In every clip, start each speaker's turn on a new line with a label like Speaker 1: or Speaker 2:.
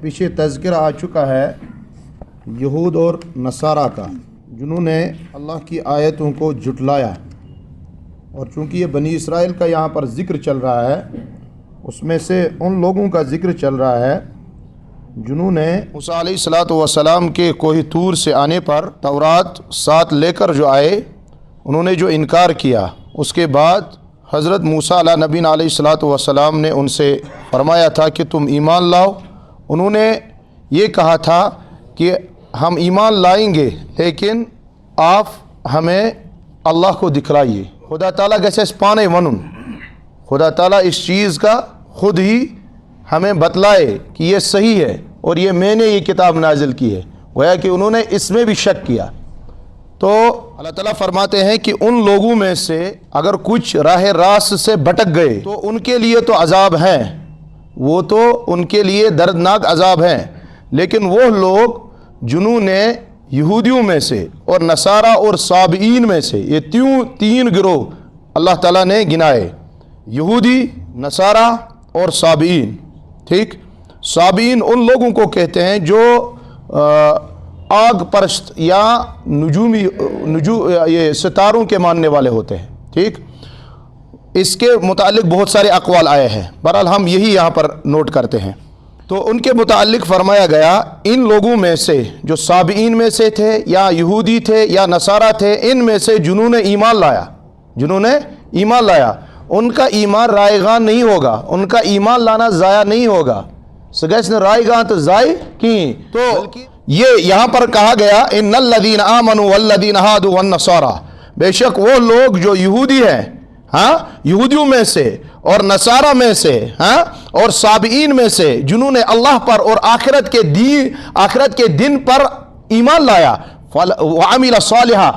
Speaker 1: پیچھے تذکرہ آ چکا ہے یہود اور نصارہ کا، جنہوں نے اللہ کی آیتوں کو جھٹلایا، اور چونکہ یہ بنی اسرائیل کا یہاں پر ذکر چل رہا ہے، اس میں سے ان لوگوں کا ذکر چل رہا ہے جنہوں نے موسیٰ علیہ السلام کے کوہ طور سے آنے پر تورات ساتھ لے کر جو آئے، انہوں نے جو انکار کیا۔ اس کے بعد حضرت موسیٰ علیہ نبینا علیہ السلام نے ان سے فرمایا تھا کہ تم ایمان لاؤ۔ انہوں نے یہ کہا تھا کہ ہم ایمان لائیں گے، لیکن آپ ہمیں اللہ کو دکھلائیے۔ خدا تعالیٰ گژھِ اَسہِ پانے ونُن، خدا تعالیٰ اس چیز کا خود ہی ہمیں بتلائے کہ یہ صحیح ہے اور یہ میں نے یہ کتاب نازل کی ہے۔ گویا کہ انہوں نے اس میں بھی شک کیا۔ تو اللہ تعالیٰ فرماتے ہیں کہ ان لوگوں میں سے اگر کچھ راہ راست سے بھٹک گئے تو ان کے لیے تو عذاب ہیں، وہ تو ان کے لیے دردناک عذاب ہیں، لیکن وہ لوگ جنہوں نے یہودیوں میں سے اور نصارہ اور صابئین میں سے، یہ تین گروہ اللہ تعالیٰ نے گنائے، یہودی، نصارہ اور صابئین۔ ٹھیک، صابئین ان لوگوں کو کہتے ہیں جو آگ پرست یا یہ ستاروں کے ماننے والے ہوتے ہیں۔ ٹھیک، اس کے متعلق بہت سارے اقوال آئے ہیں، بہرحال ہم یہی یہاں پر نوٹ کرتے ہیں۔ تو ان کے متعلق فرمایا گیا ان لوگوں میں سے جو صابئین میں سے تھے یا یہودی تھے یا نصارہ تھے، ان میں سے جنہوں نے ایمان لایا، ان کا ایمان رائے گاں نہیں ہوگا، ان کا ایمان لانا ضائع نہیں ہوگا۔ سگیس نے رائے گاں تو ضائع کی، تو یہ یہاں پر کہا گیا ان الذین آمنوا والذین ہادوا والنصارى، بے شک وہ لوگ جو یہودی ہیں، یہودیوں میں سے اور نصارہ میں سے اور صابئین میں سے، جنہوں نے اللہ پر اور آخرت کے دن پر ایمان لایا، وعمل صالحا،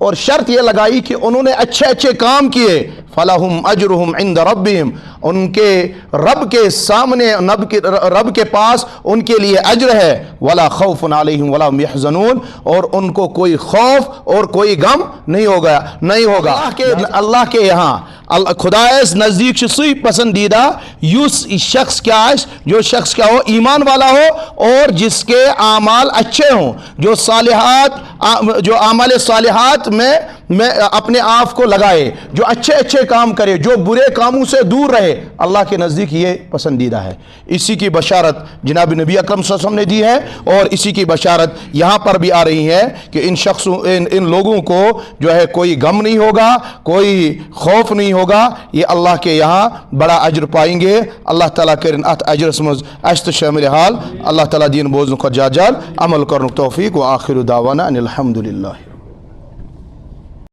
Speaker 1: اور شرط یہ لگائی کہ انہوں نے اچھے کام کیے، فلہم اجرہم عند ربہم، ان کے رب کے سامنے، رب کے پاس ان کے لیے اجر ہے، ولا خوف علیہم ولا هم يحزنون، اور ان کو کوئی خوف اور کوئی غم نہیں ہوگا۔ اللہ کے یہاں خدا اس نزدیک سوئی پسندیدہ یس شخص کیا ہے، جو شخص کیا ہو، ایمان والا ہو اور جس کے اعمال اچھے ہوں، جو اعمال صالحات میں اپنے آپ کو لگائے، جو اچھے کام کرے، جو برے کاموں سے دور رہے، اللہ کے نزدیک یہ پسندیدہ ہے۔ اسی کی بشارت جناب نبی اکرم صلی اللہ علیہ وسلم نے دی ہے، اور اسی کی بشارت یہاں پر بھی آ رہی ہے کہ ان لوگوں کو جو ہے کوئی غم نہیں ہوگا، کوئی خوف نہیں ہوگا، یہ اللہ کے یہاں بڑا اجر پائیں گے۔ اللہ تعالیٰ کرن ات اجرس مز اشت شامل حال، اللہ تعالیٰ دین بوزن کو جاجال عمل کرن توفیق، وآخر دعوانا ان الحمدللہ۔